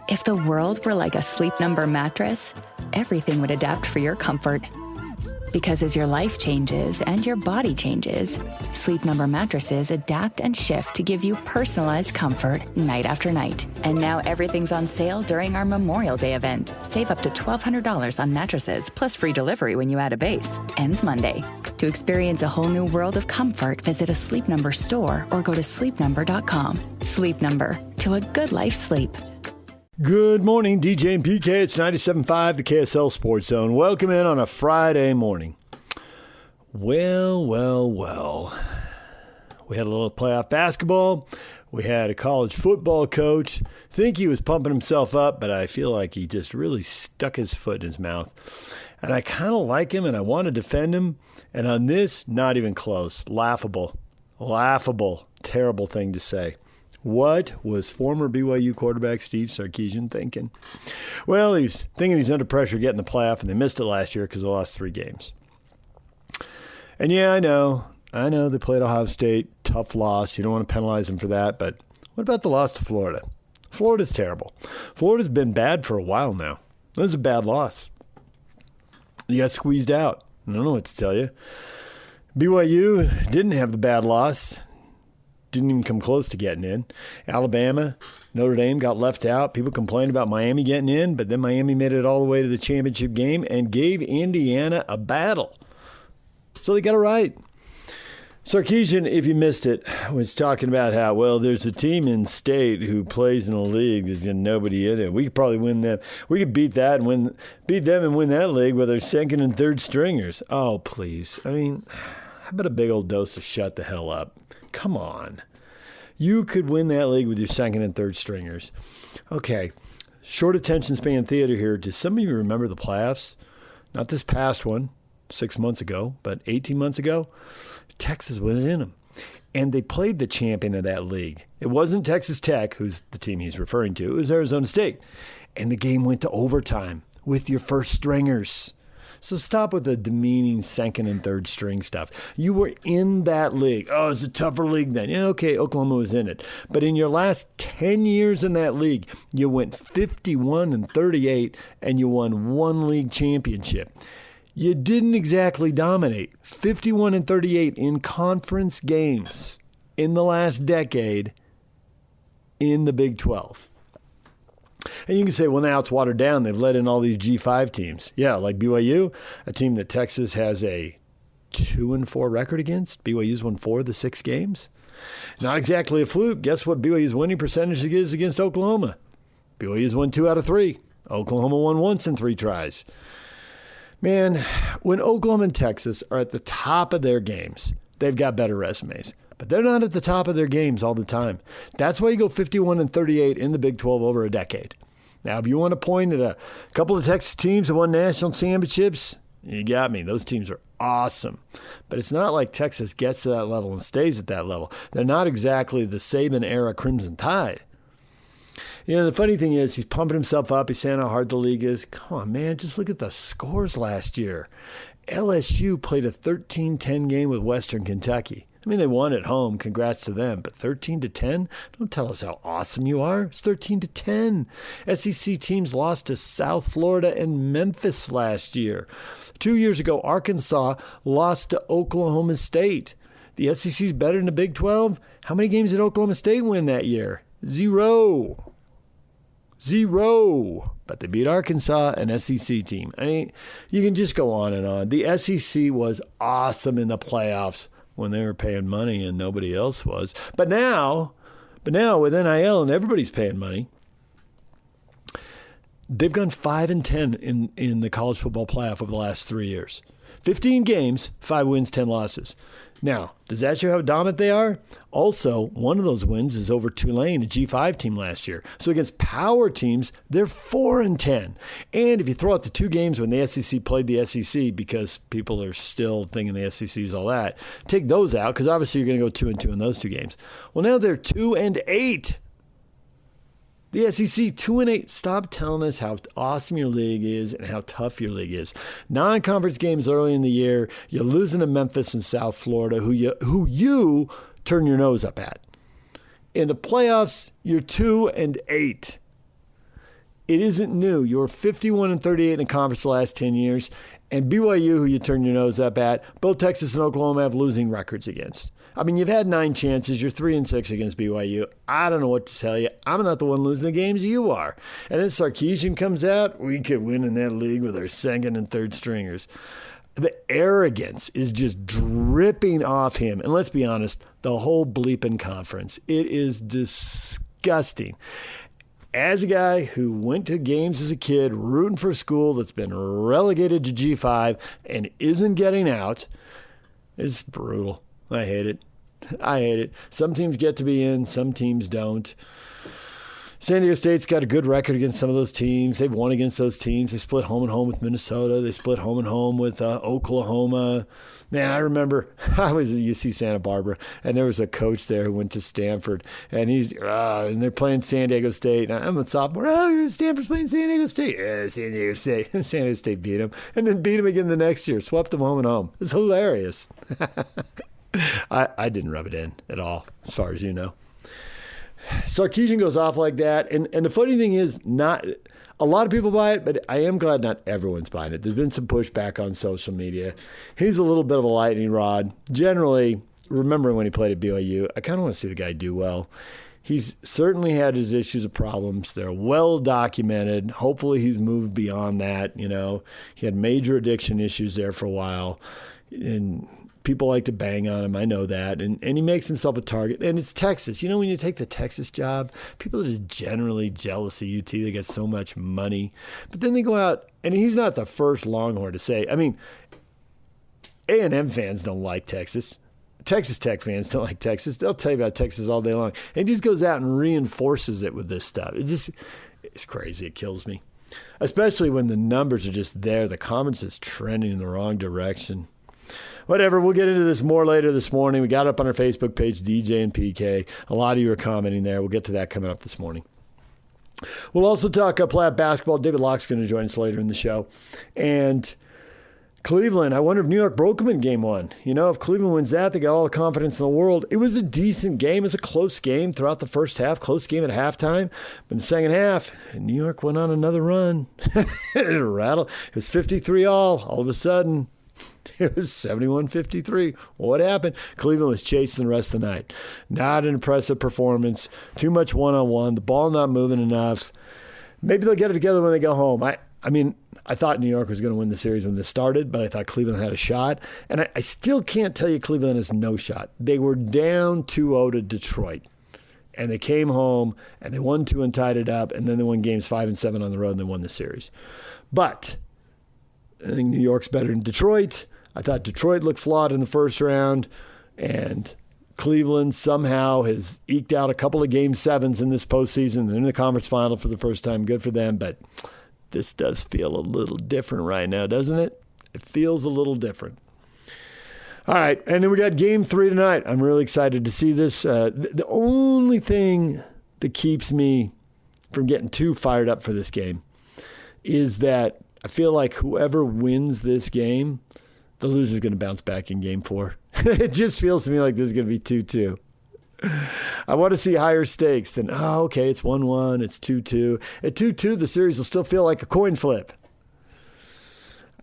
If the world were like a Sleep Number mattress, everything would adapt for your comfort. Because as your life changes and your body changes, Sleep Number mattresses adapt and shift to give you personalized comfort night after night. And now everything's on sale during our Memorial Day event. Save up to $1,200 on mattresses, plus free delivery when you add a base. Ends Monday. To experience a whole new world of comfort, visit a Sleep Number store or go to sleepnumber.com. Sleep Number, to a good life's sleep. Good morning, DJ and PK. It's 97.5, the KSL Sports Zone. Welcome in on a Friday morning. Well. We had a little playoff basketball. We had a college football coach. Think he was pumping himself up, but I feel like he just really stuck his foot in his mouth. And I kind of like him, and I want to defend him. And on this, not even close. Laughable. Terrible thing to say. What was former BYU quarterback Steve Sarkisian thinking? Well, he's thinking he's under pressure getting the playoff, and they missed it last year because they lost 3 games. And yeah, I know they played Ohio State, tough loss. You don't want to penalize them for that, but what about the loss to Florida? Florida's terrible. Florida's been bad for a while now. That was a bad loss. You got squeezed out. I don't know what to tell you. BYU didn't have the bad loss. Didn't even come close to getting in. Alabama, Notre Dame got left out. People complained about Miami getting in, but then Miami made it all the way to the championship game and gave Indiana a battle. So they got it right. Sarkisian, if you missed it, was talking about how, well, there's a team in state who plays in a league. There's nobody in it. We could probably win them. We could beat them and win that league with our second and third stringers. Oh, please. I mean, how about a big old dose of shut the hell up? Come on. You could win that league with your second and third stringers. Okay, short attention span theater here. Does some of you remember the playoffs? Not this past one, 6 months ago, but 18 months ago. Texas was in them. And they played the champion of that league. It wasn't Texas Tech, who's the team he's referring to. It was Arizona State. And the game went to overtime with your first stringers. So stop with the demeaning second and third string stuff. You were in that league. Oh, it's a tougher league then. Yeah, okay, Oklahoma was in it. But in your last 10 years in that league, you went 51-38 and you won 1 league championship. You didn't exactly dominate. 51-38 in conference games in the last decade in the Big 12. And you can say, well, now it's watered down. They've let in all these G5 teams. Yeah, like BYU, a team that Texas has a 2-4 record against. BYU's won 4 of the 6 games. Not exactly a fluke. Guess what BYU's winning percentage is against Oklahoma? BYU's won 2 out of 3. Oklahoma won once in 3 tries. Man, when Oklahoma and Texas are at the top of their games, they've got better resumes. But they're not at the top of their games all the time. That's why you go 51-38 in the Big 12 over a decade. Now, if you want to point at a couple of Texas teams that won national championships, you got me. Those teams are awesome. But it's not like Texas gets to that level and stays at that level. They're not exactly the Saban-era Crimson Tide. You know, the funny thing is he's pumping himself up. He's saying how hard the league is. Come on, man. Just look at the scores last year. LSU played a 13-10 game with Western Kentucky. I mean, they won at home. Congrats to them. But 13-10? Don't tell us how awesome you are. It's 13-10. SEC teams lost to South Florida and Memphis last year. 2 years ago, Arkansas lost to Oklahoma State. The SEC's better than the Big 12. How many games did Oklahoma State win that year? 0. But they beat Arkansas, an SEC team. I mean, you can just go on and on. The SEC was awesome in the playoffs when they were paying money and nobody else was. But now with NIL and everybody's paying money, they've gone 5-10 in the college football playoff over the last 3 years. 15 games, 5 wins, 10 losses. Now, does that show how dominant they are? Also, one of those wins is over Tulane, a G5 team last year. So against power teams, they're 4-10. And if you throw out the 2 games when the SEC played the SEC, because people are still thinking the SEC is all that, take those out, because obviously you're going to go 2-2 in those 2 games. Well, now they're 2-8. The SEC 2-8. Stop telling us how awesome your league is and how tough your league is. Non-conference games early in the year, you're losing to Memphis and South Florida, who you turn your nose up at. In the playoffs, you're 2-8. It isn't new. You're 51-38 in the conference the last 10 years. And BYU, who you turn your nose up at, both Texas and Oklahoma have losing records against. I mean, you've had 9 chances. You're 3-6 against BYU. I don't know what to tell you. I'm not the one losing the games. You are. And then Sarkisian comes out. We could win in that league with our second and third stringers. The arrogance is just dripping off him. And let's be honest, the whole bleeping conference. It is disgusting. As a guy who went to games as a kid, rooting for a school that's been relegated to G5 and isn't getting out, it's brutal. I hate it. I hate it. Some teams get to be in, some teams don't. San Diego State's got a good record against some of those teams. They've won against those teams. They split home and home with Minnesota. They split home and home with Oklahoma. Man, I remember I was at UC Santa Barbara, and there was a coach there who went to Stanford, and and they're playing San Diego State. And I'm a sophomore. Oh, Stanford's playing San Diego State. Yeah, San Diego State. San Diego State beat them, and then beat them again the next year. Swept them home and home. It's hilarious. I didn't rub it in at all, as far as you know. Sarkisian goes off like that, and the funny thing is, not a lot of people buy it, but I am glad not everyone's buying it. There's been some pushback on social media. He's a little bit of a lightning rod. Generally, remembering when he played at BYU, I kind of want to see the guy do well. He's certainly had his issues and problems. They're well documented. Hopefully he's moved beyond that. You know, he had major addiction issues there for a while, and people like to bang on him. I know that. And he makes himself a target. And it's Texas. You know, when you take the Texas job, people are just generally jealous of UT. They get so much money. But then they go out, and he's not the first Longhorn to say, I mean, A&M fans don't like Texas. Texas Tech fans don't like Texas. They'll tell you about Texas all day long. And he just goes out and reinforces it with this stuff. It's crazy. It kills me. Especially when the numbers are just there. The conference is trending in the wrong direction. Whatever, we'll get into this more later this morning. We got it up on our Facebook page, DJ and PK. A lot of you are commenting there. We'll get to that coming up this morning. We'll also talk Platt basketball. David Locke's going to join us later in the show. And Cleveland, I wonder if New York broke them in game 1. You know, if Cleveland wins that, they got all the confidence in the world. It was a decent game. It was a close game throughout the first half, close game at halftime. But in the second half, New York went on another run. It rattled. It was 53 all of a sudden. It was 71-53. What happened? Cleveland was chasing the rest of the night. Not an impressive performance. Too much one-on-one. The ball not moving enough. Maybe they'll get it together when they go home. I mean, I thought New York was going to win the series when this started, but I thought Cleveland had a shot. And I still can't tell you Cleveland has no shot. They were down 2-0 to Detroit. And they came home, and they won 2 and tied it up, and then they won games 5 and 7 on the road, and they won the series. But I think New York's better than Detroit. I thought Detroit looked flawed in the first round, and Cleveland somehow has eked out a couple of game 7s in this postseason. They're in the conference final for the first time. Good for them, but this does feel a little different right now, doesn't it? It feels a little different. All right, and then we got game 3 tonight. I'm really excited to see this. The only thing that keeps me from getting too fired up for this game is that I feel like whoever wins this game, the loser's going to bounce back in game 4. It just feels to me like this is going to be 2-2. I want to see higher stakes than, okay, it's 1-1, it's 2-2. At 2-2, the series will still feel like a coin flip.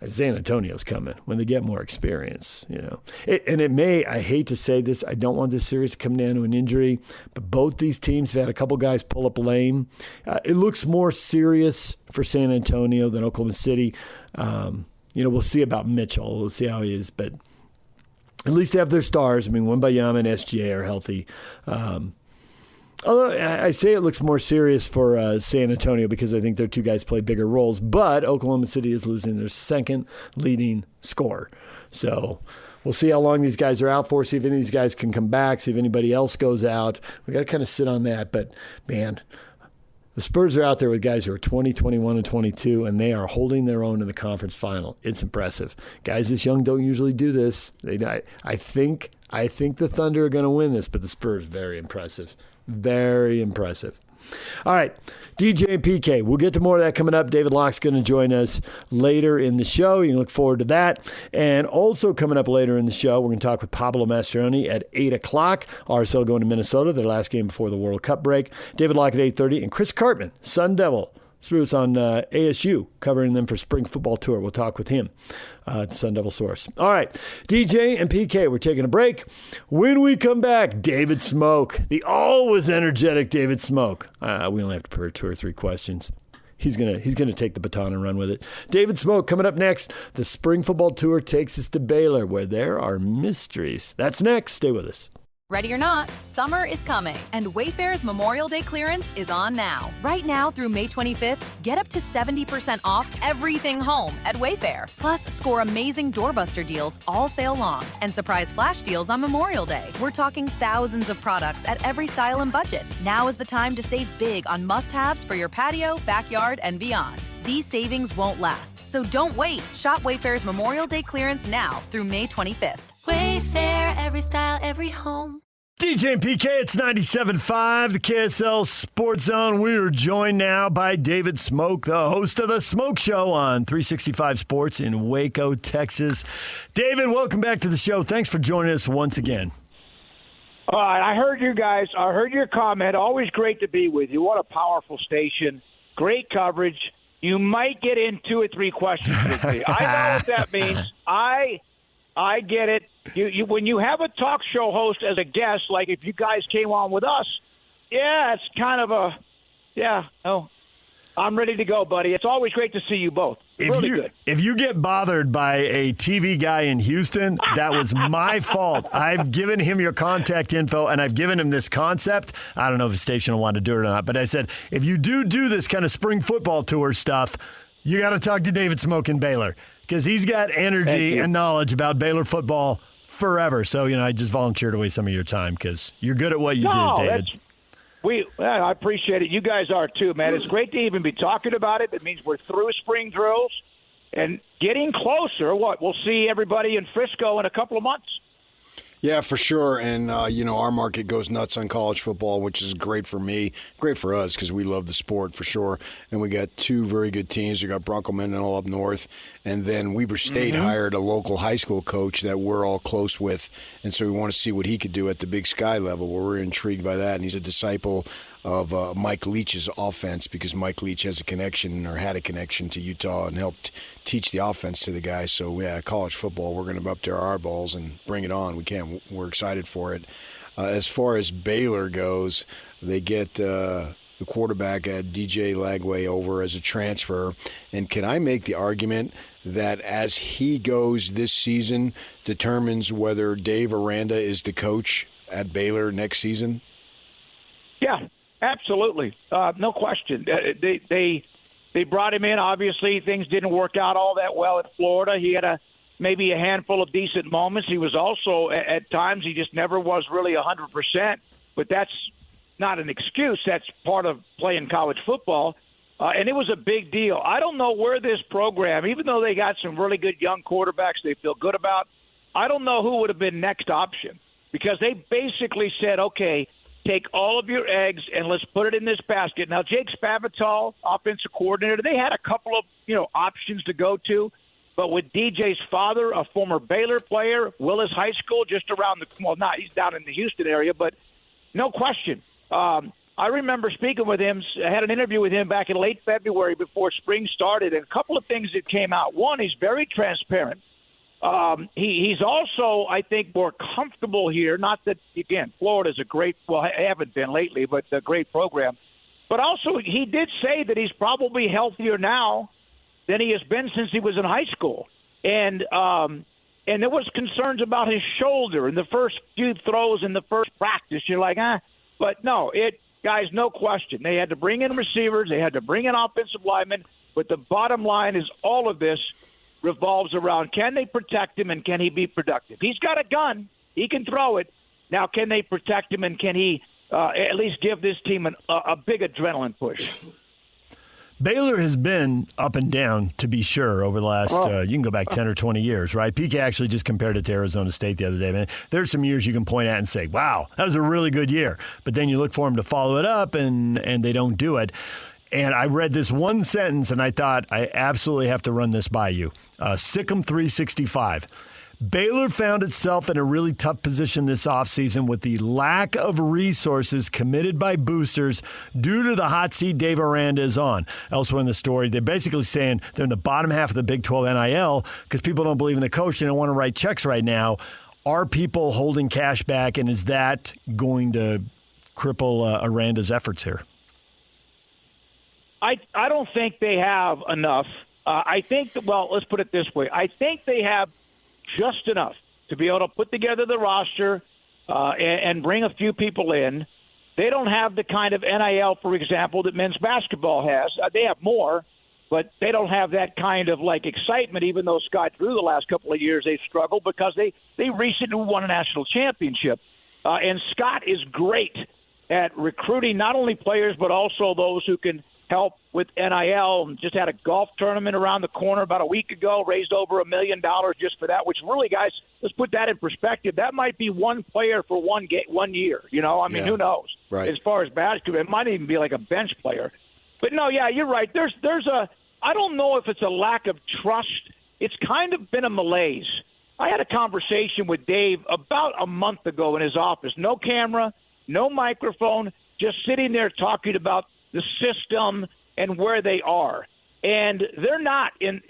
San Antonio's coming when they get more experience, you know. I hate to say this, I don't want this series to come down to an injury, but both these teams have had a couple guys pull up lame. It looks more serious for San Antonio than Oklahoma City. We'll see about Mitchell. We'll see how he is, but at least they have their stars. I mean, Wembanyama and SGA are healthy. Although I say it looks more serious for San Antonio because I think their 2 guys play bigger roles, but Oklahoma City is losing their second leading scorer. So we'll see how long these guys are out for, see if any of these guys can come back, see if anybody else goes out. We got to kind of sit on that, but man, the Spurs are out there with guys who are 20, 21, and 22, and they are holding their own in the conference final. It's impressive. Guys this young don't usually do this. I think the Thunder are going to win this, but the Spurs, very impressive. Very impressive. All right, DJ and PK. We'll get to more of that coming up. David Locke's going to join us later in the show. You can look forward to that. And also coming up later in the show, we're going to talk with Pablo Mastroeni at 8 o'clock. RSL going to Minnesota, their last game before the World Cup break. David Locke at 8:30. And Chris Cartman, Sun Devil, Spruce on ASU, covering them for spring football tour. We'll talk with him at Sun Devil Source. All right, DJ and PK, we're taking a break. When we come back, David Smoak, the always energetic David Smoak. We only have to put 2 or 3 questions. He's gonna take the baton and run with it. David Smoak coming up next. The spring football tour takes us to Baylor, where there are mysteries. That's next. Stay with us. Ready or not, summer is coming, and Wayfair's Memorial Day clearance is on now. Right now through May 25th, get up to 70% off everything home at Wayfair. Plus, score amazing doorbuster deals all sale long and surprise flash deals on Memorial Day. We're talking thousands of products at every style and budget. Now is the time to save big on must-haves for your patio, backyard, and beyond. These savings won't last, so don't wait. Shop Wayfair's Memorial Day clearance now through May 25th. Wayfair, every style, every home. DJ and PK, it's 97.5, the KSL Sports Zone. We are joined now by David Smoak, the host of the Smoak Show on 365 Sports in Waco, Texas. David, welcome back to the show. Thanks for joining us once again. All right, I heard you guys. I heard your comment. Always great to be with you. What a powerful station. Great coverage. You might get in 2 or 3 questions with me. I know what that means. I get it. You when you have a talk show host as a guest, like if you guys came on with us, it's kind of I'm ready to go, buddy. It's always great to see you both. Really good. If you get bothered by a TV guy in Houston, that was my fault. I've given him your contact info, and I've given him this concept. I don't know if the station will want to do it or not, but I said, if you do this kind of spring football tour stuff, you got to talk to David Smoak in Baylor, because he's got energy and knowledge about Baylor football forever. So, I just volunteered away some of your time because you're good at what you do, David. I appreciate it. You guys are too, man. It's great to even be talking about it. It means we're through spring drills and getting closer. We'll see everybody in Frisco in a couple of months. Yeah, for sure. And, our market goes nuts on college football, which is great for me, great for us because we love the sport for sure. And we got 2 very good teams. We got Bronco Mendenhall up north. And then Weber State hired a local high school coach that we're all close with. And so we want to see what he could do at the Big Sky level. We're intrigued by that. And he's a disciple of Mike Leach's offense because Mike Leach has a connection or had a connection to Utah and helped teach the offense to the guys. So, college football, we're going to up to our eyeballs and bring it on. We're excited for it. As far as Baylor goes, they get the quarterback at DJ Lagway over as a transfer. And can I make the argument that as he goes this season determines whether Dave Aranda is the coach at Baylor next season? Yeah, absolutely. No question. They brought him in. Obviously, things didn't work out all that well at Florida. He had maybe a handful of decent moments. He was also, at times, he just never was really 100%. But that's not an excuse. That's part of playing college football. And it was a big deal. I don't know where this program, even though they got some really good young quarterbacks they feel good about, I don't know who would have been next option because they basically said, okay, take all of your eggs and let's put it in this basket. Now, Jake Spavital, offensive coordinator, they had a couple of, options to go to. But with DJ's father, a former Baylor player, Willis High School, just around he's down in the Houston area, but no question. I remember speaking with him. I had an interview with him back in late February before spring started, and a couple of things that came out. One, he's very transparent. He's also, I think, more comfortable here. Not that, again, Florida's I haven't been lately, but a great program. But also, he did say that he's probably healthier now than he has been since he was in high school. And there was concerns about his shoulder in the first few throws in the first practice. You're like, But no, guys, no question. They had to bring in receivers. They had to bring in offensive linemen. But the bottom line is all of this revolves around can they protect him and can he be productive? He's got a gun. He can throw it. Now, can they protect him and can he at least give this team a big adrenaline push? Baylor has been up and down, to be sure, over the last, you can go back 10 or 20 years, right? PK actually just compared it to Arizona State the other day, man. There's some years you can point at and say, wow, that was a really good year. But then you look for them to follow it up, and they don't do it. And I read this one sentence, and I thought, I absolutely have to run this by you. Sikkim 365. Baylor found itself in a really tough position this offseason with the lack of resources committed by boosters due to the hot seat Dave Aranda is on. Elsewhere in the story, they're basically saying they're in the bottom half of the Big 12 NIL because people don't believe in the coach and don't want to write checks right now. Are people holding cash back, and is that going to cripple Aranda's efforts here? I don't think they have enough. I think, let's put it this way. I think they have just enough to be able to put together the roster and bring a few people in. They don't have the kind of NIL, for example, that men's basketball has. They have more, but they don't have that kind of excitement, even though Scott Drew the last couple of years they've struggled because they recently won a national championship. And Scott is great at recruiting not only players but also those who can help with NIL. And just had a golf tournament around the corner about a week ago, raised over $1 million just for that, which really, guys, let's put that in perspective. That might be one player for 1 year. Who knows? Right. As far as basketball, it might even be like a bench player. But no, yeah, you're right. I don't know if it's a lack of trust. It's kind of been a malaise. I had a conversation with Dave about a month ago in his office. No camera, no microphone, just sitting there talking about the system and where they are. And they're not in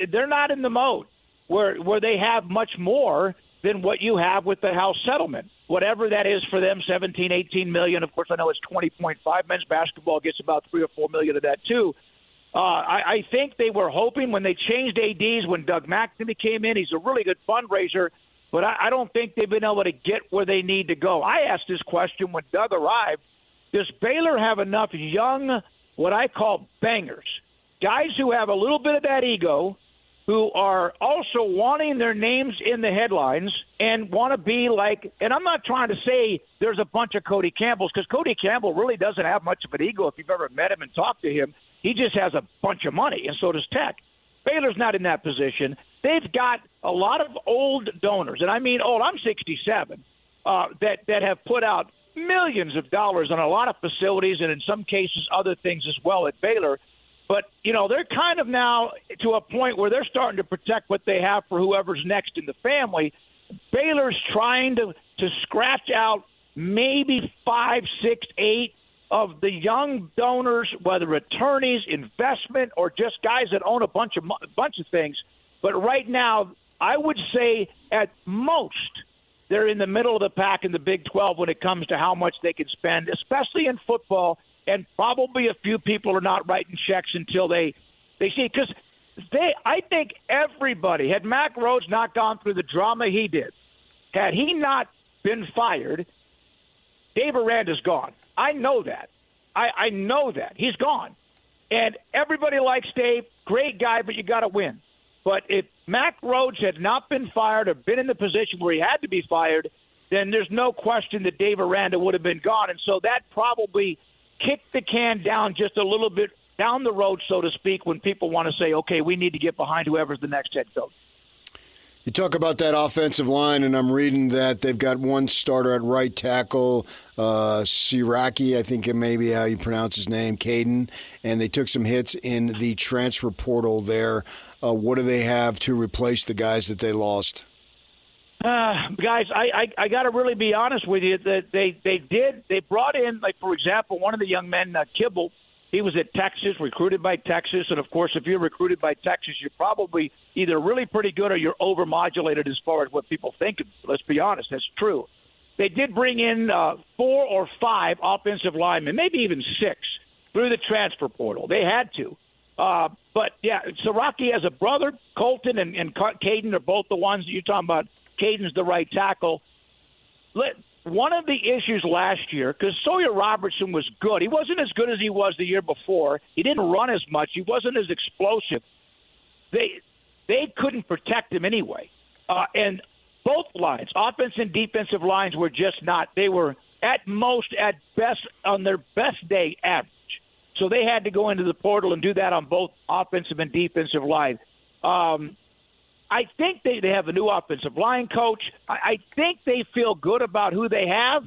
the mode where they have much more than what you have with the House settlement. Whatever that is for them, 17, 18 million. Of course, I know it's 20.5. Men's basketball gets about 3 or 4 million of that too. I think they were hoping when they changed ADs, when Doug McNamee came in, he's a really good fundraiser, but I don't think they've been able to get where they need to go. I asked this question when Doug arrived. Does Baylor have enough young, what I call bangers, guys who have a little bit of that ego, who are also wanting their names in the headlines and want to be like, and I'm not trying to say there's a bunch of Cody Campbells, because Cody Campbell really doesn't have much of an ego if you've ever met him and talked to him. He just has a bunch of money, and so does Tech. Baylor's not in that position. They've got a lot of old donors, and I mean old, I'm 67, that have put out millions of dollars on a lot of facilities and in some cases other things as well at Baylor. But, they're kind of now to a point where they're starting to protect what they have for whoever's next in the family. Baylor's trying to scratch out maybe 5, 6, 8 of the young donors, whether attorneys, investment, or just guys that own a bunch of things. But right now, I would say at most they're in the middle of the pack in the Big 12 when it comes to how much they can spend, especially in football. And probably a few people are not writing checks until they see. Because I think everybody, had Mack Rhodes not gone through the drama he did, had he not been fired, Dave Aranda's gone. I know that. I know that. He's gone. And everybody likes Dave. Great guy, but you got to win. But if Mack Rhodes had not been fired or been in the position where he had to be fired, then there's no question that Dave Aranda would have been gone. And so that probably kicked the can down just a little bit down the road, so to speak, when people want to say, okay, we need to get behind whoever's the next head coach. You talk about that offensive line, and I'm reading that they've got one starter at right tackle, Siraki, I think it may be how you pronounce his name, Caden, and they took some hits in the transfer portal there. What do they have to replace the guys that they lost? Guys, I got to really be honest with you that they brought in, like, for example, one of the young men, Kibble. He was at Texas, recruited by Texas. And, of course, if you're recruited by Texas, you're probably either really pretty good or you're overmodulated as far as what people think. Let's be honest. That's true. They did bring in 4 or 5 offensive linemen, maybe even 6, through the transfer portal. They had to. But, yeah, Siraki has a brother. Colton and Caden are both the ones that you're talking about. Caden's the right tackle. One of the issues last year, because Sawyer Robertson was good. He wasn't as good as he was the year before. He didn't run as much. He wasn't as explosive. They couldn't protect him anyway. And both lines, offense and defensive lines, were just not. They were at most, at best, on their best day, average. So they had to go into the portal and do that on both offensive and defensive line. I think they have a new offensive line coach. I think they feel good about who they have.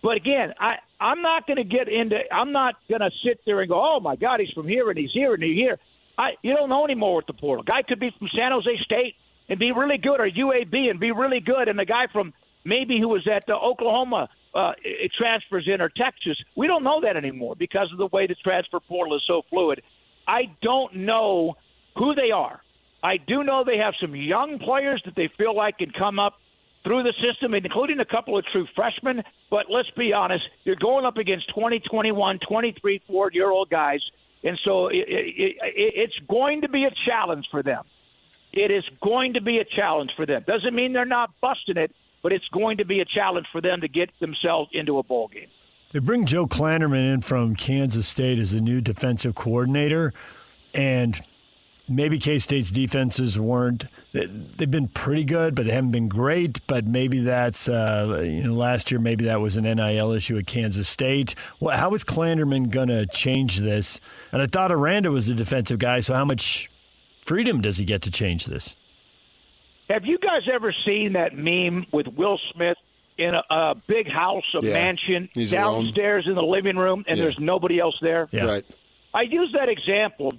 But, again, I'm not going to get into – I'm not going to sit there and go, oh, my God, he's from here and he's here and he's here. You don't know anymore with the portal. Guy could be from San Jose State. and be really good, or UAB and be really good, and the guy from maybe who was at Oklahoma transfers in, or Texas. We don't know that anymore because of the way the transfer portal is so fluid. I don't know who they are. I do know they have some young players that they feel like can come up through the system, including a couple of true freshmen. But let's be honest, you're going up against 20, 21, 23, 4-year-old guys, and so it's going to be a challenge for them. It is going to be a challenge for them. Doesn't mean they're not busting it, but it's going to be a challenge for them to get themselves into a bowl game. They bring Joe Klanderman in from Kansas State as a new defensive coordinator, and maybe K-State's defenses weren't – they've been pretty good, but they haven't been great. But maybe that's last year maybe that was an NIL issue at Kansas State. Well, how is Klanderman going to change this? And I thought Aranda was a defensive guy, so how much freedom does he get to change this? Have you guys ever seen that meme with Will Smith in a big house, a mansion, He's downstairs in the living room, and there's nobody else there? Yeah. Right. I use that example.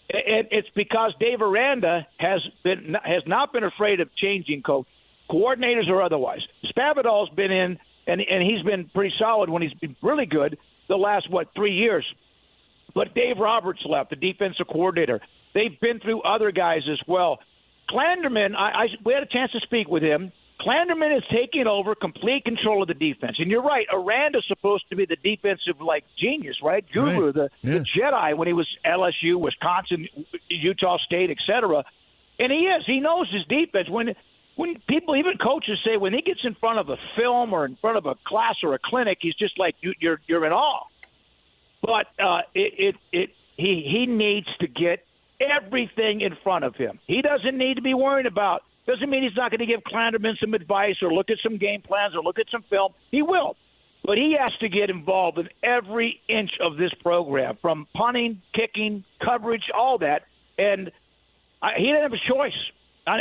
It's because Dave Aranda has not been afraid of changing coordinators or otherwise. Spavital's been in, and he's been pretty solid when he's been really good the last, 3 years. But Dave Roberts left, the defensive coordinator. They've been through other guys as well. Klanderman, we had a chance to speak with him. Klanderman is taking over complete control of the defense. And you're right, Aranda's supposed to be the defensive, genius, right? Guru, the Jedi when he was LSU, Wisconsin, Utah State, etc. And he is. He knows his defense. When people, even coaches say when he gets in front of a film or in front of a class or a clinic, he's just like, you're in awe. But he needs to get everything in front of him. He doesn't need to be worried about. Doesn't mean he's not going to give Klanderman some advice or look at some game plans or look at some film. He will. But he has to get involved in every inch of this program, from punting, kicking, coverage, all that. And he didn't have a choice.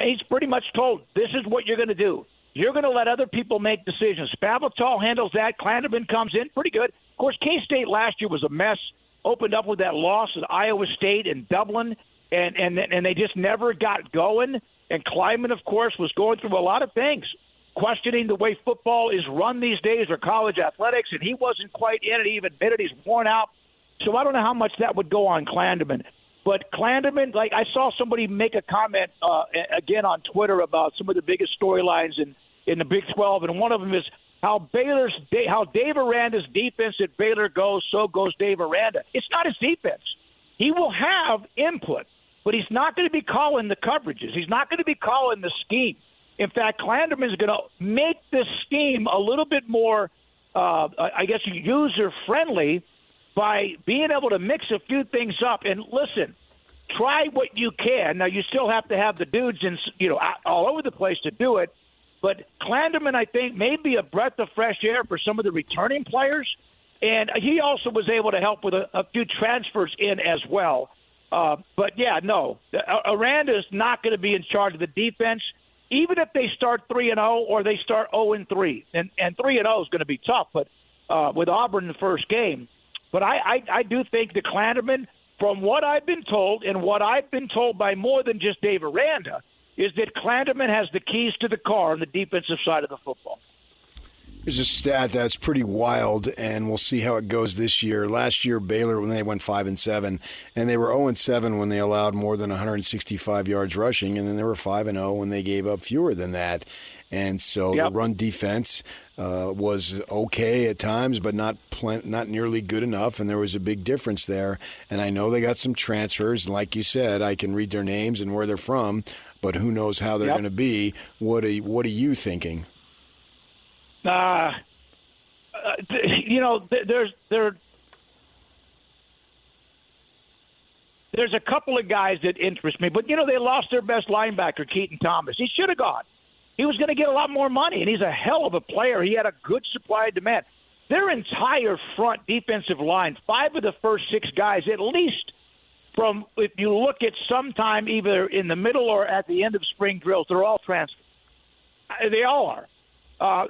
He's pretty much told, this is what you're going to do. You're going to let other people make decisions. Spavital handles that. Klanderman comes in pretty good. Of course, K-State last year was a mess. Opened up with that loss at Iowa State and Dublin, and they just never got going. And Kleiman, of course, was going through a lot of things, questioning the way football is run these days or college athletics, and he wasn't quite in it. He even admitted he's worn out. So I don't know how much that would go on Klanderman. But Klanderman, I saw somebody make a comment again on Twitter about some of the biggest storylines in the Big 12, and one of them is how Dave Aranda's defense at Baylor goes, so goes Dave Aranda. It's not his defense. He will have input, but he's not going to be calling the coverages. He's not going to be calling the scheme. In fact, Klanderman is going to make this scheme a little bit more, user-friendly by being able to mix a few things up. And listen, try what you can. Now, you still have to have the dudes all over the place to do it. But Klanderman, I think, may be a breath of fresh air for some of the returning players. And he also was able to help with a few transfers in as well. But, Aranda is not going to be in charge of the defense, even if they start 3-0 or they start 0-3. And 3-0 is going to be tough, but with Auburn in the first game. But I do think that Klanderman, from what I've been told and what I've been told by more than just Dave Aranda, is that Klanderman has the keys to the car on the defensive side of the football. There's a stat that's pretty wild, and we'll see how it goes this year. Last year, Baylor, when they went 5-7, and they were 0-7 when they allowed more than 165 yards rushing, and then they were 5-0 when they gave up fewer than that. And so the run defense was okay at times, but not nearly good enough, and there was a big difference there. And I know they got some transfers, and like you said, I can read their names and where they're from, but who knows how they're going to be. What are you thinking? There's a couple of guys that interest me, but they lost their best linebacker, Keaton Thomas. He should have gone. He was going to get a lot more money, and he's a hell of a player. He had a good supply and demand. Their entire front defensive line, 5 of the first 6 guys, at least from if you look at sometime either in the middle or at the end of spring drills, they're all transferred. They all are.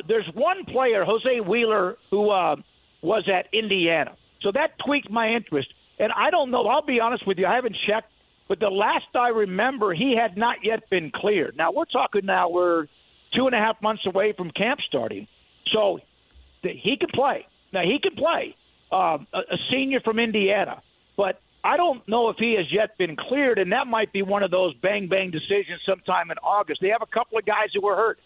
There's one player, Jose Wheeler, who was at Indiana. So that tweaked my interest. And I don't know. I'll be honest with you. I haven't checked But the last I remember, he had not yet been cleared. Now, we're 2.5 months away from camp starting. So he can play. Now, he can play, a senior from Indiana. But I don't know if he has yet been cleared, and that might be one of those bang-bang decisions sometime in August. They have a couple of guys who were hurt.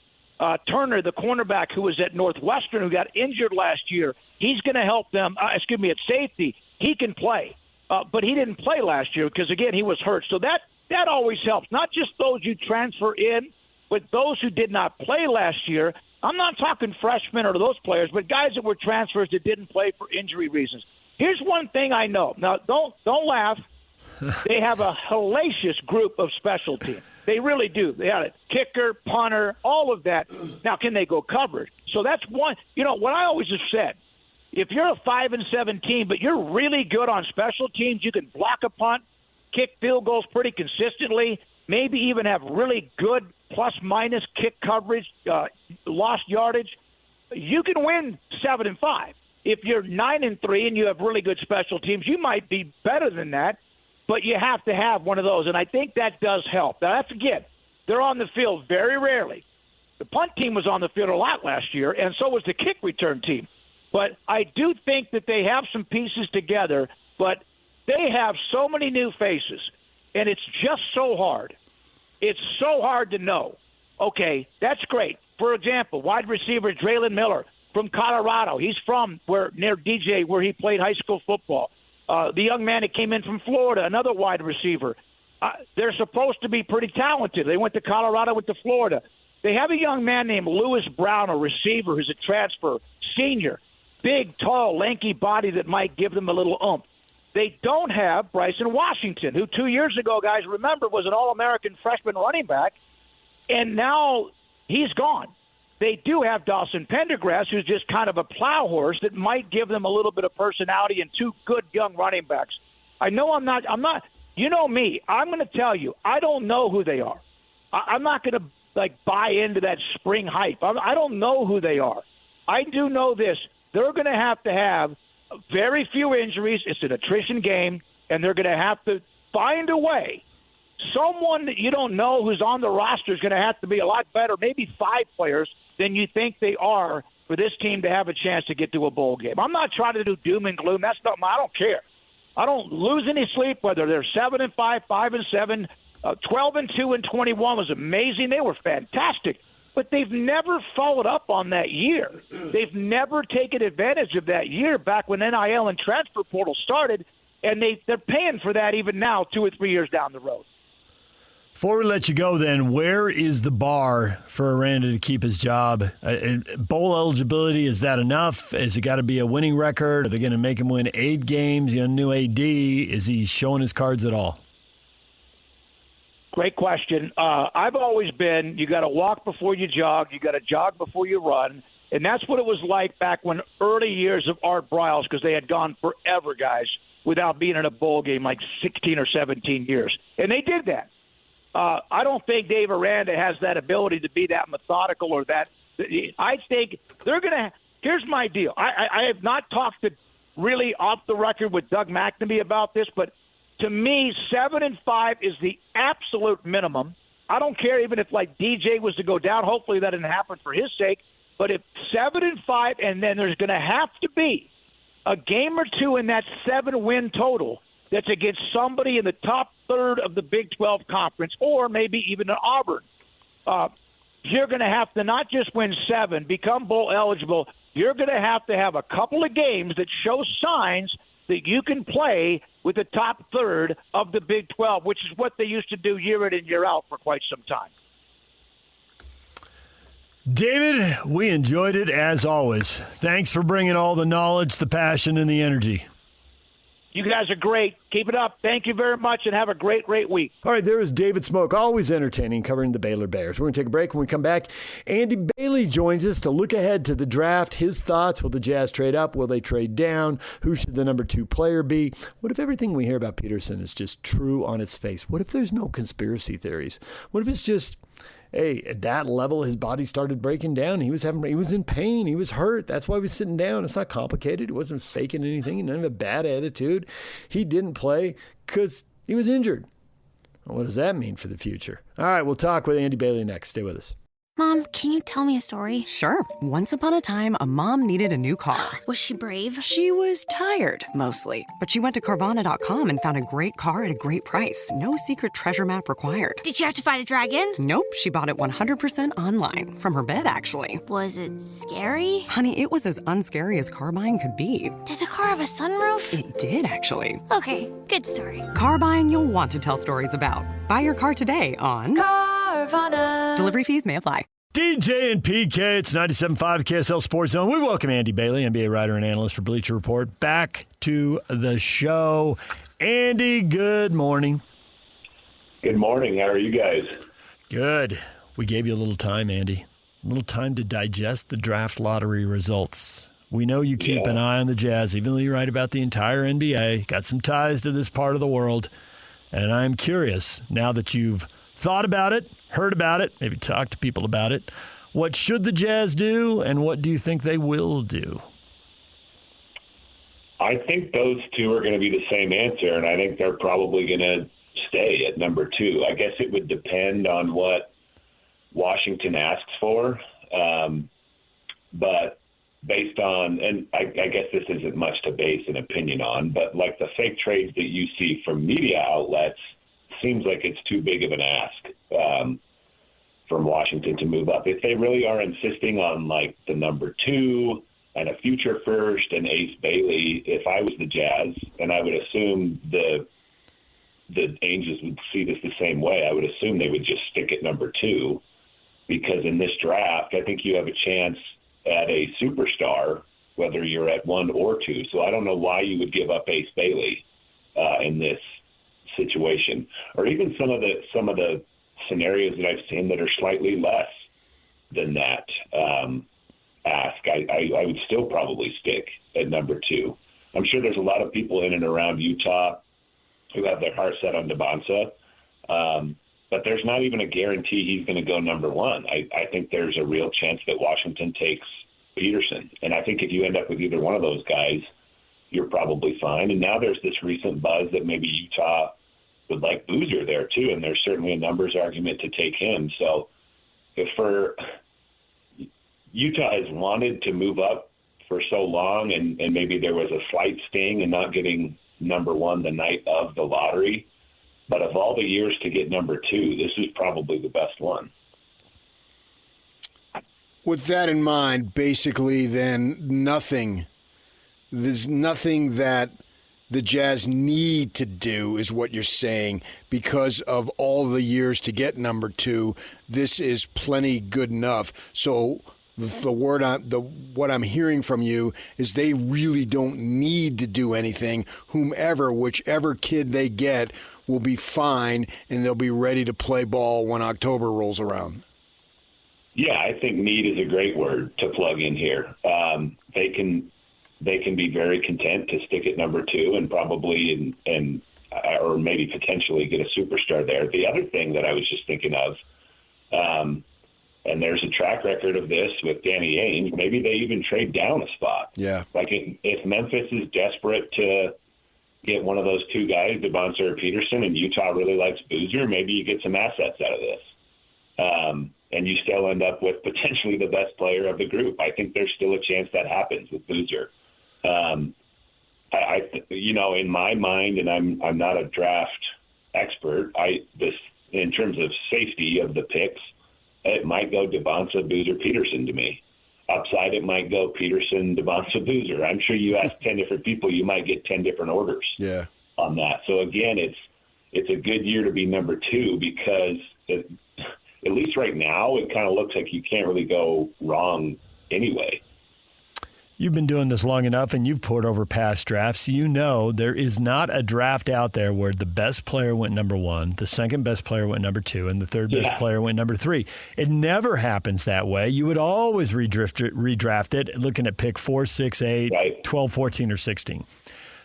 Turner, the cornerback who was at Northwestern, who got injured last year, he's going to help them. At safety, he can play. But he didn't play last year because, again, he was hurt. So that always helps. Not just those you transfer in, but those who did not play last year. I'm not talking freshmen or those players, but guys that were transfers that didn't play for injury reasons. Here's one thing I know. Now, don't laugh. They have a hellacious group of special teams. They really do. They had a kicker, punter, all of that. Now, can they go coverage? So that's one. You know, what I always have said, if you're a 5-7 team, but you're really good on special teams, you can block a punt, kick field goals pretty consistently, maybe even have really good plus-minus kick coverage, lost yardage, you can win 7-5. If you're 9-3 and you have really good special teams, you might be better than that, but you have to have one of those, and I think that does help. Now, that's, again, they're on the field very rarely. The punt team was on the field a lot last year, and so was the kick return team. But I do think that they have some pieces together, but they have so many new faces, and it's just so hard. It's so hard to know. Okay, that's great. For example, wide receiver Draylon Miller from Colorado. He's from near DJ, where he played high school football. The young man that came in from Florida, another wide receiver. They're supposed to be pretty talented. They went to Colorado, went to Florida. They have a young man named Lewis Brown, a receiver who's a transfer, senior, big, tall, lanky body that might give them a little oomph. They don't have Bryson Washington, who 2 years ago, guys, remember, was an All-American freshman running back, and now he's gone. They do have Dawson Pendergrass, who's just kind of a plow horse that might give them a little bit of personality, and two good young running backs. I know I'm not, you know me, I'm going to tell you, I don't know who they are. I'm not going to, buy into that spring hype. I don't know who they are. I do know this. They're going to have very few injuries. It's an attrition game, and they're going to have to find a way. Someone that you don't know who's on the roster is going to have to be a lot better, maybe 5 players, than you think they are for this team to have a chance to get to a bowl game. I'm not trying to do doom and gloom. That's not. I don't care. I don't lose any sleep whether they're 7-5, 5-7, 12-2, and 21 was amazing. They were fantastic. But they've never followed up on that year. They've never taken advantage of that year back when NIL and transfer portal started, and they're paying for that even now 2 or 3 years down the road. Before we let you go, then, where is the bar for Aranda to keep his job? Bowl eligibility, is that enough? Has it got to be a winning record? Are they going to make him win 8 games? You know, new AD, is he showing his cards at all? Great question. I've always been, you got to walk before you jog, you got to jog before you run, and that's what it was like back when early years of Art Briles, because they had gone forever, guys, without being in a bowl game, like 16 or 17 years. And they did that. I don't think Dave Aranda has that ability to be that methodical or that. I think they're going to – here's my deal. I have not talked to really off the record with Doug McNamee about this, but to me, 7-5 is the absolute minimum. I don't care even if, DJ was to go down. Hopefully that didn't happen for his sake. But if 7-5 and then there's going to have to be a game or two in that 7-win total that's against somebody in the top third of the Big 12 conference or maybe even an Auburn, you're going to have to not just win 7, become bowl eligible. You're going to have a couple of games that show signs that you can play with the top third of the Big 12, which is what they used to do year in and year out for quite some time. David, we enjoyed it as always. Thanks for bringing all the knowledge, the passion, and the energy. You guys are great. Keep it up. Thank you very much, and have a great, great week. All right, there is David Smoak, always entertaining, covering the Baylor Bears. We're going to take a break. When we come back, Andy Bailey joins us to look ahead to the draft. His thoughts, will the Jazz trade up? Will they trade down? Who should the number 2 player be? What if everything we hear about Peterson is just true on its face? What if there's no conspiracy theories? What if it's just, hey, at that level, his body started breaking down. He was in pain. He was hurt. That's why he was sitting down. It's not complicated. He wasn't faking anything. He didn't have a bad attitude. He didn't play because he was injured. What does that mean for the future? All right, we'll talk with Andy Bailey next. Stay with us. Mom, can you tell me a story? Sure. Once upon a time, a mom needed a new car. Was she brave? She was tired, mostly. But she went to Carvana.com and found a great car at a great price. No secret treasure map required. Did she have to fight a dragon? Nope, she bought it 100% online. From her bed, actually. Was it scary? Honey, it was as unscary as car buying could be. Did the car have a sunroof? It did, actually. Okay, good story. Car buying you'll want to tell stories about. Buy your car today on Carvana. Delivery fees may apply. DJ and PK, it's 97.5 KSL Sports Zone. We welcome Andy Bailey, NBA writer and analyst for Bleacher Report, back to the show. Andy, good morning. Good morning. How are you guys? Good. We gave you a little time, Andy. A little time to digest the draft lottery results. We know you keep an eye on the Jazz, even though you write about the entire NBA. Got some ties to this part of the world. And I'm curious, now that you've thought about it, heard about it, maybe talked to people about it, what should the Jazz do, and what do you think they will do? I think those two are going to be the same answer, and I think they're probably going to stay at number 2. I guess it would depend on what Washington asks for, but based on, and I guess this isn't much to base an opinion on, but like the fake trades that you see from media outlets, seems like it's too big of an ask from Washington to move up. If they really are insisting on like the number 2 and a future first and Ace Bailey, if I was the Jazz, and I would assume the Angels would see this the same way, I would assume they would just stick at number 2, because in this draft, I think you have a chance at a superstar, whether you're at 1 or 2. So I don't know why you would give up Ace Bailey in this situation, or even some of the scenarios that I've seen that are slightly less than that ask. I would still probably stick at number 2. I'm sure there's a lot of people in and around Utah who have their heart set on Debonsa, but there's not even a guarantee he's going to go number 1. I think there's a real chance that Washington takes Peterson, and I think if you end up with either one of those guys, you're probably fine. And now there's this recent buzz that maybe Utah would like Boozer there too, and there's certainly a numbers argument to take him. So if Utah has wanted to move up for so long, and maybe there was a slight sting in not getting number 1 the night of the lottery, but of all the years to get number 2, this is probably the best one. With that in mind, basically then there's nothing that the Jazz need to do, is what you're saying, because of all the years to get number 2. This is plenty good enough. So what I'm hearing from you is they really don't need to do anything. Whichever kid they get will be fine, and they'll be ready to play ball when October rolls around. Yeah, I think need is a great word to plug in here. They can be very content to stick at number 2 and probably or maybe potentially get a superstar there. The other thing that I was just thinking of, and there's a track record of this with Danny Ainge, maybe they even trade down a spot. Yeah. Like if Memphis is desperate to get one of those 2 guys, Debonsa or Peterson, and Utah really likes Boozer, maybe you get some assets out of this. And you still end up with potentially the best player of the group. I think there's still a chance that happens with Boozer. In my mind, and I'm not a draft expert, in terms of safety of the picks, it might go Debonsa, Boozer, Peterson to me. Upside, it might go Peterson, Debonsa, Boozer. I'm sure you ask 10 different people, you might get 10 different orders on that. So again, it's a good year to be number 2, because at least right now, it kind of looks like you can't really go wrong anyway. You've been doing this long enough, and you've poured over past drafts. You know there is not a draft out there where the best player went number 1, the second best player went number 2, and the third best player went number 3. It never happens that way. You would always redraft it, looking at pick 4, 6, 8, 12, 14, or 16.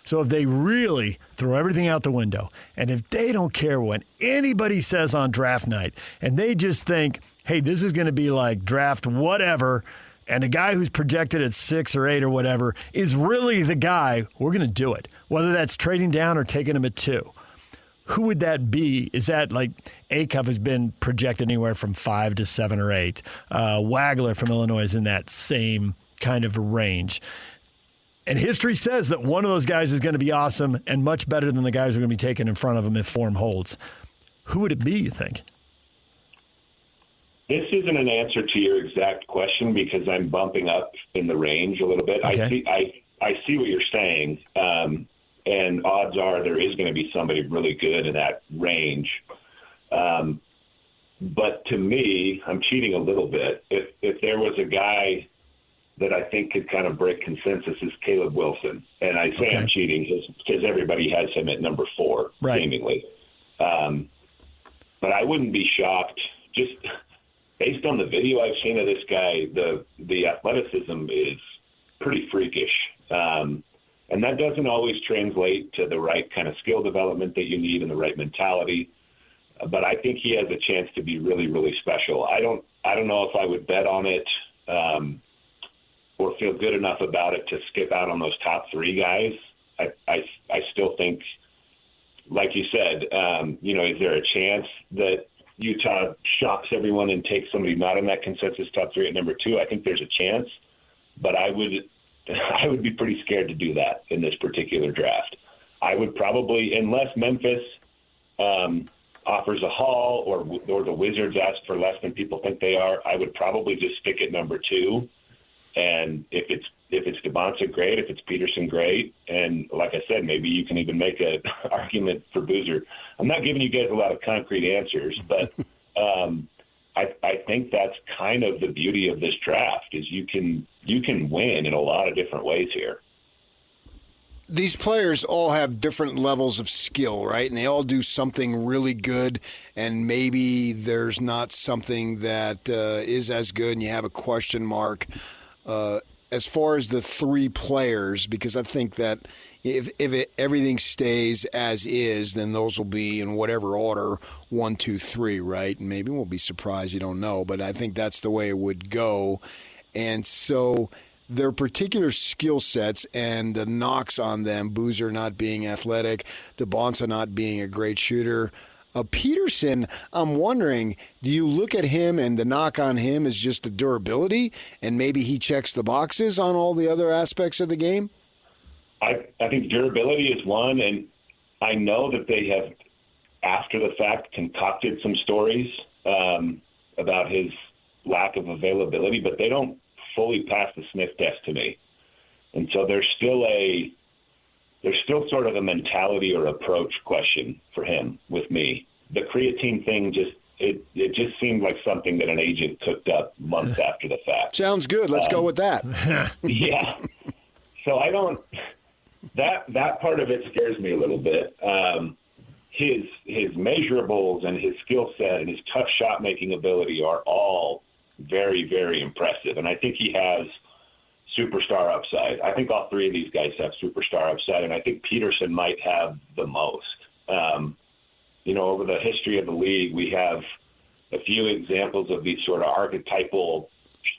So if they really throw everything out the window, and if they don't care what anybody says on draft night, and they just think, hey, this is going to be like draft whatever, and the guy who's projected at 6 or 8 or whatever is really the guy, we're going to do it, whether that's trading down or taking him at 2. who would that be? Is that like Acuff has been projected anywhere from 5 to 7 or 8. Wagler from Illinois is in that same kind of range. And history says that one of those guys is going to be awesome and much better than the guys who are going to be taken in front of him if form holds. Who would it be, you think? This isn't an answer to your exact question because I'm bumping up in the range a little bit. Okay. I see what you're saying, and odds are there is going to be somebody really good in that range. But to me, I'm cheating a little bit. If there was a guy that I think could kind of break consensus, is Caleb Wilson. And I say I'm cheating because everybody has him at number 4, seemingly. But I wouldn't be shocked, just based on the video I've seen of this guy, the athleticism is pretty freakish. And that doesn't always translate to the right kind of skill development that you need and the right mentality. But I think he has a chance to be really, really special. I don't know if I would bet on it or feel good enough about it to skip out on those top 3 guys. I still think, like you said, is there a chance that Utah shocks everyone and takes somebody not in that consensus top 3 at number 2? I think there's a chance, but I would be pretty scared to do that in this particular draft. I would probably, unless Memphis offers a haul or the Wizards ask for less than people think they are, I would probably just stick at number 2. And if it's DeBonsa, great. If it's Peterson, great. And like I said, maybe you can even make an argument for Boozer. I'm not giving you guys a lot of concrete answers, but I think that's kind of the beauty of this draft is you can win in a lot of different ways here. These players all have different levels of skill, right? And they all do something really good, and maybe there's not something that is as good, and you have a question mark. As far as the 3 players, because I think that if everything stays as is, then those will be in whatever order, 1, 2, 3, right? And maybe we'll be surprised, you don't know, but I think that's the way it would go. And so their particular skill sets and the knocks on them, Boozer not being athletic, DeBonsa not being a great shooter. Peterson, I'm wondering, do you look at him and the knock on him is just the durability and maybe he checks the boxes on all the other aspects of the game? I think durability is one, and I know that they have, after the fact, concocted some stories about his lack of availability, but they don't fully pass the sniff test to me. And so there's still sort of a mentality or approach question for him with me. The creatine thing it just seemed like something that an agent cooked up months after the fact. Sounds good. Let's go with that. Yeah. So I don't that part of it scares me a little bit. His measurables and his skill set and his tough shot making ability are all very, very impressive. And I think he has superstar upside. I think all 3 of these guys have superstar upside, and I think Peterson might have the most. Over the history of the league, we have a few examples of these sort of archetypal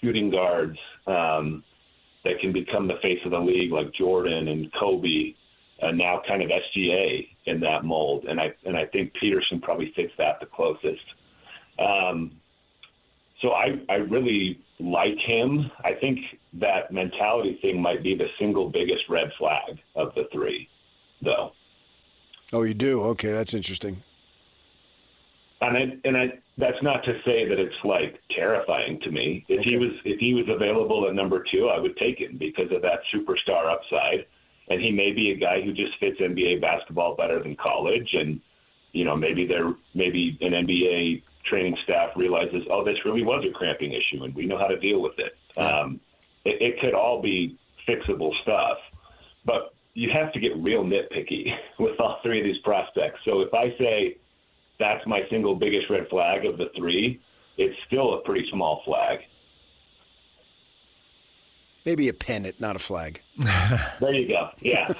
shooting guards that can become the face of the league, like Jordan and Kobe, and now kind of SGA in that mold. And I think Peterson probably fits that the closest. So I really like him. I think that mentality thing might be the single biggest red flag of the 3, though. Oh, you do? Okay, that's interesting. And that's not to say that it's like terrifying to me. If he was available at number 2, I would take him because of that superstar upside. And he may be a guy who just fits NBA basketball better than college. And maybe an NBA training staff realizes, oh, this really was a cramping issue, and we know how to deal with it. It could all be fixable stuff, but you have to get real nitpicky with all 3 of these prospects. So if I say that's my single biggest red flag of the 3, it's still a pretty small flag. Maybe a pennant, not a flag. There you go. Yeah.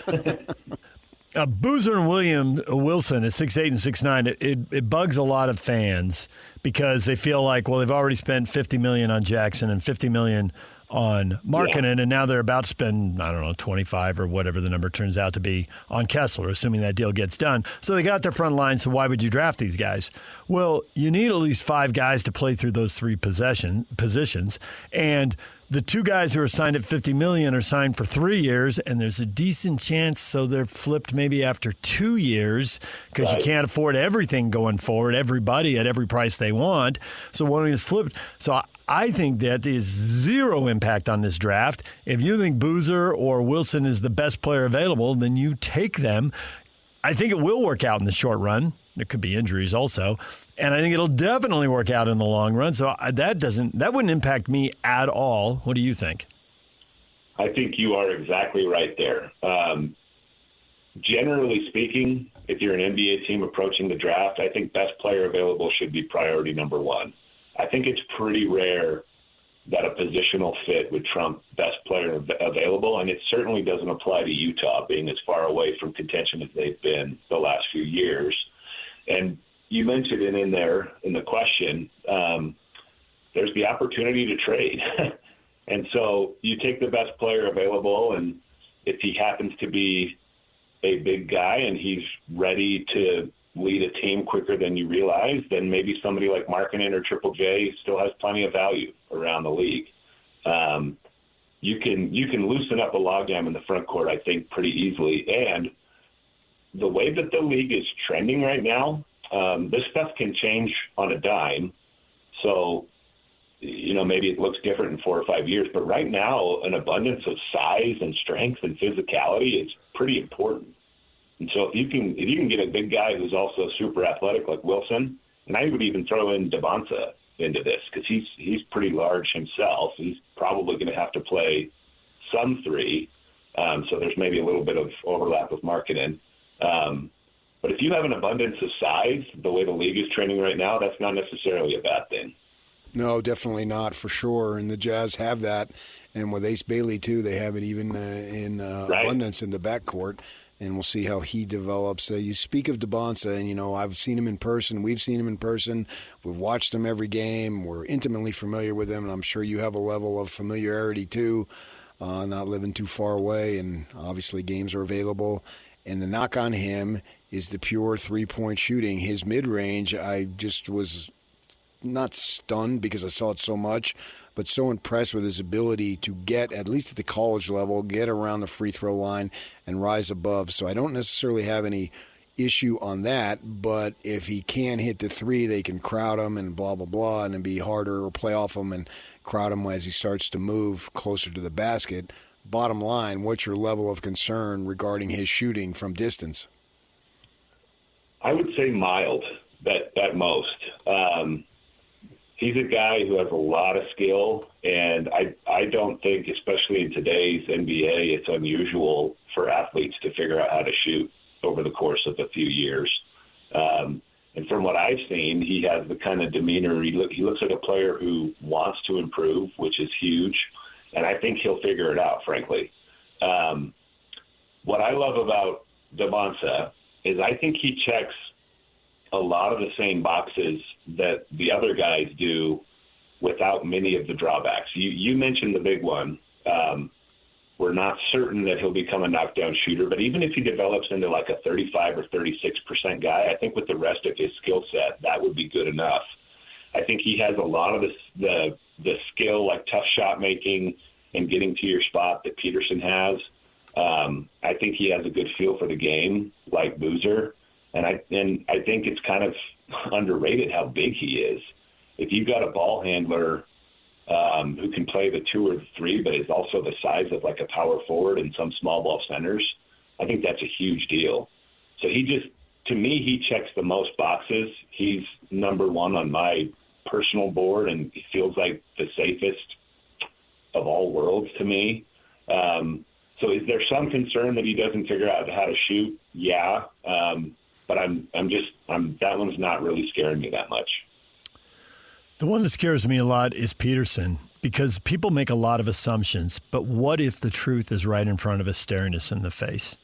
Boozer and Wilson at 6'8" and 6'9", it bugs a lot of fans because they feel like, well, they've already spent $50 million on Jackson and $50 million on Markkanen, and now they're about to spend, 25 or whatever the number turns out to be on Kessler, assuming that deal gets done. So they got their front line, so why would you draft these guys? Well, you need at least 5 guys to play through those 3 positions, and the 2 guys who are signed at $50 million are signed for 3 years, and there's a decent chance so they're flipped maybe after 2 years because you can't afford everything going forward, everybody at every price they want. So one is flipped. So I think that is zero impact on this draft. If you think Boozer or Wilson is the best player available, then you take them. I think it will work out in the short run. There could be injuries also. And I think it'll definitely work out in the long run. So that wouldn't impact me at all. What do you think? I think you are exactly right there. Generally speaking, if you're an NBA team approaching the draft, I think best player available should be priority number 1. I think it's pretty rare that a positional fit would trump best player available, and it certainly doesn't apply to Utah being as far away from contention as they've been the last few years. And you mentioned it in there in the question, there's the opportunity to trade. And so you take the best player available, and if he happens to be a big guy and he's ready to lead a team quicker than you realize, then maybe somebody like Markkanen or Triple J still has plenty of value around the league. You can loosen up a logjam in the front court, I think, pretty easily. And the way that the league is trending right now, this stuff can change on a dime. So, maybe it looks different in 4 or 5 years. But right now, an abundance of size and strength and physicality is pretty important. And so if you can get a big guy who's also super athletic like Wilson, and I would even throw in Devonta into this because he's pretty large himself. He's probably going to have to play some 3. So there's maybe a little bit of overlap with Markkanen. But if you have an abundance of size, the way the league is trending right now, that's not necessarily a bad thing. No, definitely not, for sure. And the Jazz have that. And with Ace Bailey, too, they have it even in abundance in the backcourt. And we'll see how he develops. You speak of Devonta, and, I've seen him in person. We've seen him in person. We've watched him every game. We're intimately familiar with him, and I'm sure you have a level of familiarity, too, not living too far away. And obviously games are available. And the knock on him is the pure three-point shooting. His mid-range, I just was not stunned because I saw it so much, but so impressed with his ability to get, at least at the college level, get around the free throw line and rise above. So I don't necessarily have any issue on that, but if he can hit the 3, they can crowd him and blah, blah, blah, and then be harder or play off him and crowd him as he starts to move closer to the basket. Bottom line, what's your level of concern regarding his shooting from distance? I would say mild at most. He's a guy who has a lot of skill, and I don't think, especially in today's NBA, it's unusual for athletes to figure out how to shoot over the course of a few years. And from what I've seen, he has the kind of demeanor. He looks like a player who wants to improve, which is huge, and I think he'll figure it out, frankly. What I love about Devonta is I think he checks a lot of the same boxes that the other guys do without many of the drawbacks. You mentioned the big one. We're not certain that he'll become a knockdown shooter, but even if he develops into like a 35 or 36% guy, I think with the rest of his skill set, that would be good enough. I think he has a lot of the skill, like tough shot making and getting to your spot that Peterson has. I think he has a good feel for the game, like Boozer. And I think it's kind of underrated how big he is. If you've got a ball handler who can play the 2 or the 3, but is also the size of like a power forward and some small ball centers, I think that's a huge deal. So to me, he checks the most boxes. He's number 1 on my personal board, and he feels like the safest of all worlds to me. So is there some concern that he doesn't figure out how to shoot? Yeah. But that one's not really scaring me that much. The one that scares me a lot is Peterson, because people make a lot of assumptions, but what if the truth is right in front of us, staring us in the face?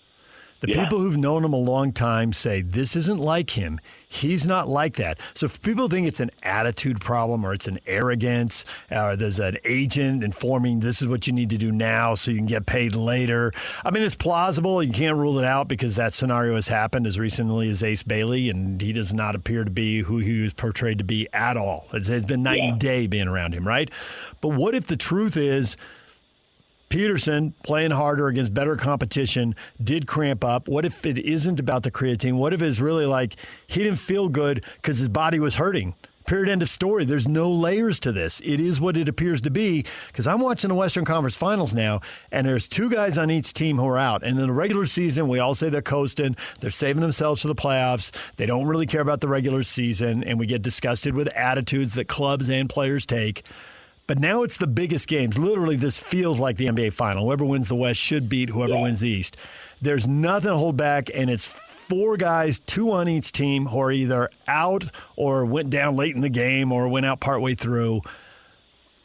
The people who've known him a long time say this isn't like him. He's not like that. So if people think it's an attitude problem or it's an arrogance or there's an agent informing this is what you need to do now so you can get paid later, I mean, it's plausible. You can't rule it out because that scenario has happened as recently as Ace Bailey, and he does not appear to be who he was portrayed to be at all. It's been night and day being around him, right? But what if the truth is Peterson, playing harder against better competition, did cramp up? What if it isn't about the creatine? What if it's really like he didn't feel good because his body was hurting? Period, end of story. There's no layers to this. It is what it appears to be, because I'm watching the Western Conference Finals now, and there's 2 guys on each team who are out. And in the regular season, we all say they're coasting. They're saving themselves for the playoffs. They don't really care about the regular season, and we get disgusted with attitudes that clubs and players take. But now it's the biggest games. Literally, this feels like the NBA Final. Whoever wins the West should beat whoever wins the East. There's nothing to hold back, and it's 4 guys, 2 on each team, who are either out or went down late in the game or went out partway through.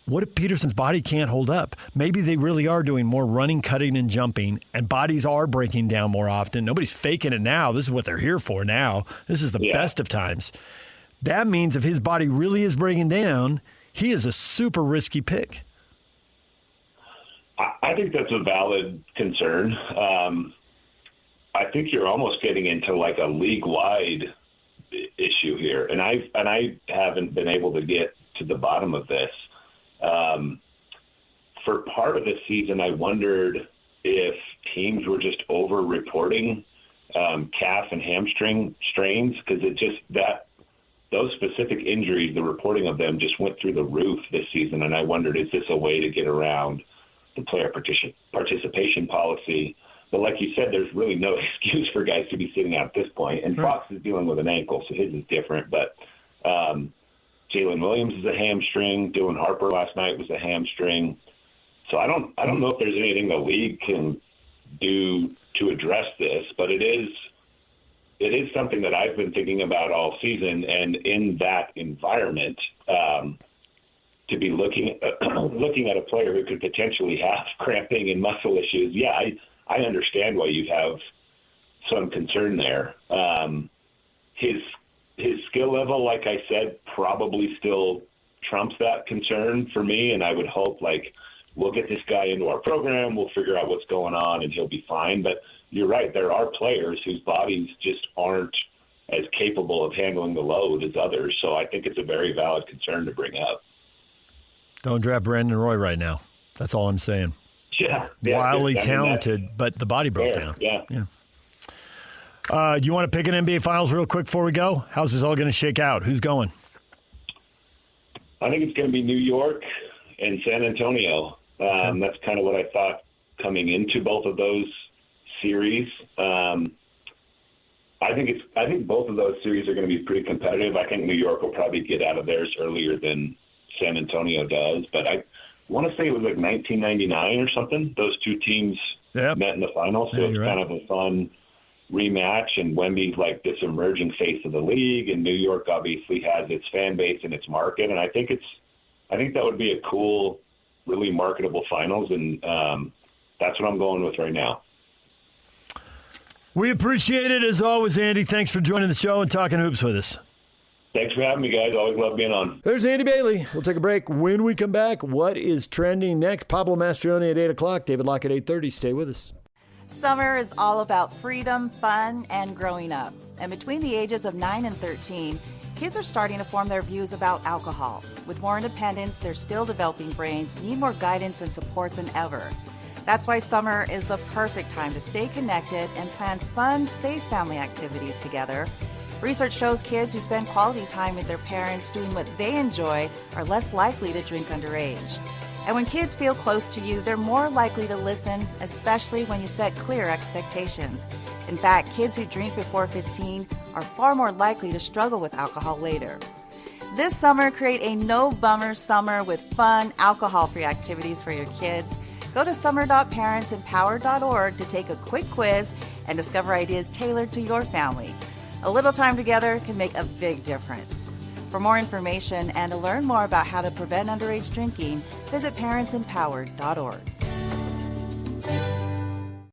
What if Peterson's body can't hold up? Maybe they really are doing more running, cutting, and jumping, and bodies are breaking down more often. Nobody's faking it now. This is what they're here for now. This is the best of times. That means if his body really is breaking down, he is a super risky pick. I think that's a valid concern. I think you're almost getting into like a league-wide issue here, and I haven't been able to get to the bottom of this. For part of the season, I wondered if teams were just over-reporting calf and hamstring strains, because those specific injuries, the reporting of them just went through the roof this season, and I wondered, is this a way to get around the player participation policy? But like you said, there's really no excuse for guys to be sitting out at this point. And Fox is dealing with an ankle, so his is different. But Jalen Williams is a hamstring. Dylan Harper last night was a hamstring. So I don't know if there's anything the league can do to address this, but it is something that I've been thinking about all season. And in that environment, to be looking at a player who could potentially have cramping and muscle issues, I understand why you have some concern there. His skill level, like I said, probably still trumps that concern for me, and I would hope, we'll get this guy into our program, we'll figure out what's going on, and he'll be fine. But you're right, there are players whose bodies just aren't as capable of handling the load as others, so I think it's a very valid concern to bring up. Don't draft Brandon Roy right now. That's all I'm saying. Yeah. Wildly talented, but the body broke down. Yeah. Do you want to pick an NBA Finals real quick before we go? How's this all going to shake out? Who's going? I think it's going to be New York and San Antonio. That's kind of what I thought coming into both of those series. I think both of those series are going to be pretty competitive. I think New York will probably get out of theirs earlier than San Antonio does, but I want to say it was 1999 or something. Those 2 teams met in the finals, so it's kind of a fun rematch. And Wemby's like this emerging face of the league, and New York obviously has its fan base and its market. And I think that would be a cool, really marketable finals, and that's what I'm going with right now. We appreciate it as always, Andy. Thanks for joining the show and talking hoops with us. Thanks for having me, guys. Always love being on. There's Andy Bailey. We'll take a break. When we come back, what is trending next? Pablo Mastrioni at 8 o'clock. David Locke at 8:30. Stay with us. Summer is all about freedom, fun, and growing up. And between the ages of 9 and 13, kids are starting to form their views about alcohol. With more independence, their still developing brains need more guidance and support than ever. That's why summer is the perfect time to stay connected and plan fun, safe family activities together. Research shows kids who spend quality time with their parents doing what they enjoy are less likely to drink underage. And when kids feel close to you, they're more likely to listen, especially when you set clear expectations. In fact, kids who drink before 15 are far more likely to struggle with alcohol later. This summer, create a no-bummer summer with fun, alcohol-free activities for your kids. Go to summer.parentsempowered.org to take a quick quiz and discover ideas tailored to your family. A little time together can make a big difference. For more information and to learn more about how to prevent underage drinking, visit parentsempowered.org.